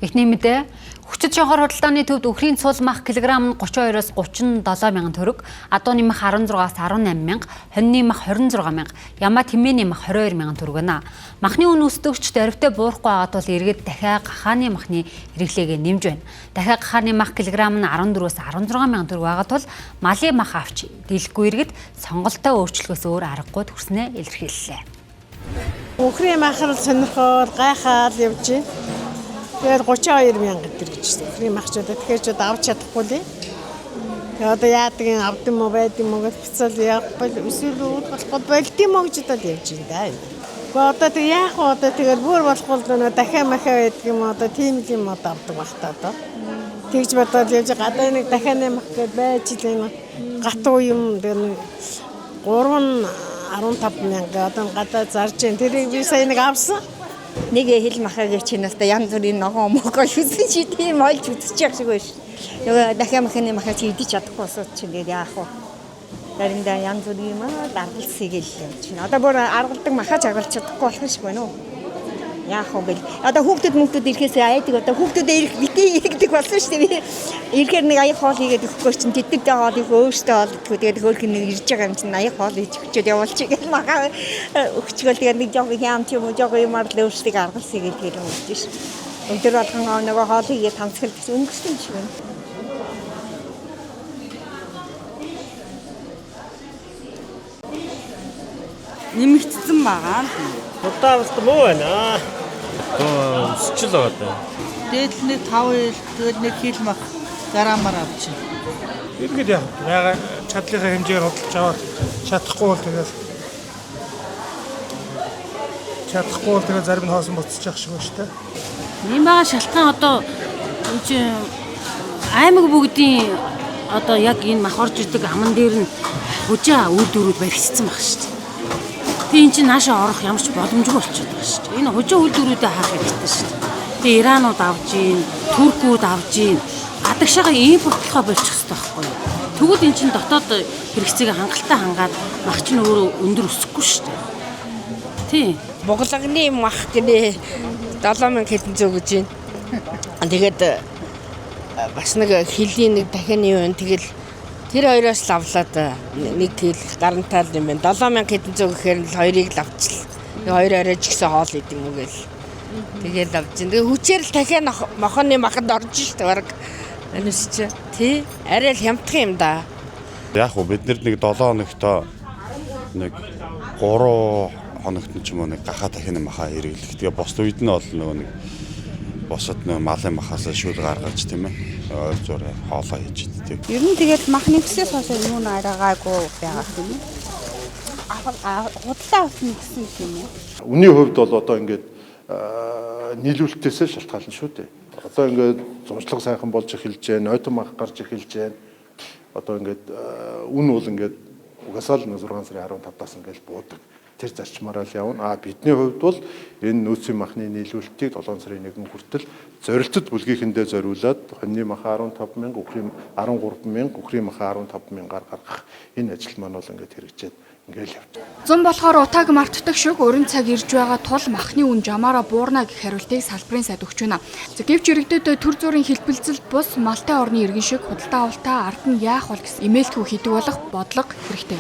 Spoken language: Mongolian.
Эхний мэдээ хүчит шонхоор худалдааны төвд үхрийн цул мах килограмм нь 32-оос 37 мянган төгрөг, адууны мах 16-аас 18 мянга, хоньны мах 26 мянга, ямаа тэмээний мах 22 мянган төгрөг байна. Махны үн өсдөгч дөрвтэй буурахгүй байгаа тул иргэд дахиад гахааны махны хэрэглээгээ нэмж байна. Дахиад гахааны мах килограмм нь 14-өөс 16 мянган төгрөг байгаа тул малын мах авч дийлэхгүй иргэд сонголтоо өөрчлөхөөс өөр аргагүй төрснээ илэрхийллээ. Үхрийн махар сонирхол гайхаад явж байна. Тэгээд 32 мянга гэж үхрийн махчуудаа тэгэхээр ч авч чадахгүй лээ. Тэгээд одоо яадаг юм авд юм уу байд юм уу гэж бицэл явахгүй эсвэл өөр болоход болд юм уу гэж бодоод явж байна да. Гэхдээ одоо тэг яах вэ одоо тэгээд бүр болохгүй нөө дахиад махаа байдаг юм одоо тийм юм одоо авдаг байх та одоо. Тэгж бодоод явж гадаа нэг дахиад мах гэж байж л гатуу юм тэр 315 мянга одоо гадаа зарж байна. Тэрийг би сая нэг авсан. Нэг хил махагийн чинээс янз бүрийн ногоон мөгөө шүсэн чи тийм олж үзчих шиг байж. Нөгөө дахиад махны махаа чи идэж чадахгүй болоод чи тэгээд яах вэ? Заримдаа янз бүрийн маа дарлсыг л юм чинь. Одоо бүр аргалдаг махаа чагалж чадахгүй болох шиг байна уу? Яах вэ? Одоо хүүхдүүд ирэхээс айдаг одоо хүүхдүүдээ ирэх битээ иргэдэг болсон шүү дээ. Ирэхээр нэг аяг хоол хийгээд өгөхгүй чинь тэддэг хоолыг өөртөө олдгоо тэгээд хөөх нэг ирж байгаа юм чинь аяг хоол хийж өгчөөд явуулчих гэх махаа өгчгөл тэгээд нэг жоо юм ч юм уу жоо юмар л өөртөө аргалсыг л тэр юм гэж ш. Өдөр болгон нөгөө хоолыг яа тамцгал гэсэн өнгөсөн юм шиг байна. Нэмэгдсэн байгаа. Удаа бас муу байна. Өсчл байгаа даа. Дээд нэг 5 хил, тэгээд нэг хил мах грамаар авчих. Иргэд яагаад чадлынхаа хэмжээгээр худалдаж аваад чадахгүй бол тэгээд зарим нь хоосон буцчих шиг байна шүү дээ. Ийм байгаа шалтгаан одоо энэ чинь аймаг бүгдийн одоо яг энэ мах орж ирдэг аман дээр нь хужаа үр дүрүүд баригдсан баг шүү дээ. Тэгээ энэ чинь наашаа орох ямар ч боломжгүй болчиход байгаа шүү дээ. Энэ хужаа үр дүрүүдээ хаах хэрэгтэй шүү дээ. Тэгээ Иранууд авж ийн, Туркууд авж ийн, гадагшаага импортлохоо болчих хэрэгтэй байхгүй юу? Тэгвэл энэ чинь дотоод хэрэгцээг хангалттай хангаад мах чинь өөрөө өндөр өсөхгүй шүү дээ. Тий. Буглагны мах гэнэ 7000 хэдэн зөө гэж байна. Тэгээд бас нэг хилийн нэг дахианы юу вэ? Тэгэл тэр хоёроос л авлаад нэг хил гарантал юм байна. 7000 хэдэн зөө гэхээр л хоёрыг л авчлаа. Нэг хоёр арай ч гэсэн хоол идэм үү гээл. Тэгэл авч ин. Тэгээ хүчээр л дахиад мохоны махад орж штэ баг. Анус чи тий арай л хямдхан юм да. Яг уу бид нэг 7 хоногтой нэг 3 хоногт ч юм уу нэг гахаа дахин махаа хэрэглэх. Тэгээ бос үед нь бол нөгөө нэг босод нөгөө малын махаас шүл гаргаж тийм ээ. Ойр зураа хоолоо хийж иддэг. Ер нь тэгээд махны өсөөс хойш юу н араагаагүй байгаа юм уу? Худалдаа авсан гэсэн юм уу? Үний хувьд бол одоо ингээд нийлүүлэлтээс шалтгаална шүү дээ. Одоо ингээд зуршлаг сайхан болж эхэлж байна, ойтон мах гарч эхэлж байна. Одоо ингээд үн бол ингээд угаасаа л 6 сарын 15-аас ингээд буудаг. Тэр зарчмаараа л явна. Бидний хувьд бол энэ нөөцийн махны нийлүүлэлтийг 7 сарын 1 хүртэл зорилтод бүлгийнхэндээ зориулаад хоньны махаа 15,000, үхрийн 13,000, үхрийн махаа 15,000-аар гаргах энэ ажил маань бол ингээд хэрэгжээд ингээл явж байна. Зун болохоор утааг мартдаг шиг өрн цаг ирж байгаа тул махны үн жамаараа буурна гэх хариултыг салбарын сайд өгч байна. Гэвч иргэдэд төр зүрийн хэлбэлцэлд бус малтай орны иргэн шиг худалдаа авалтаа ард нь яах вэ гэсэн имэйлтгүү хийдэг болох бодлого хэрэгтэй.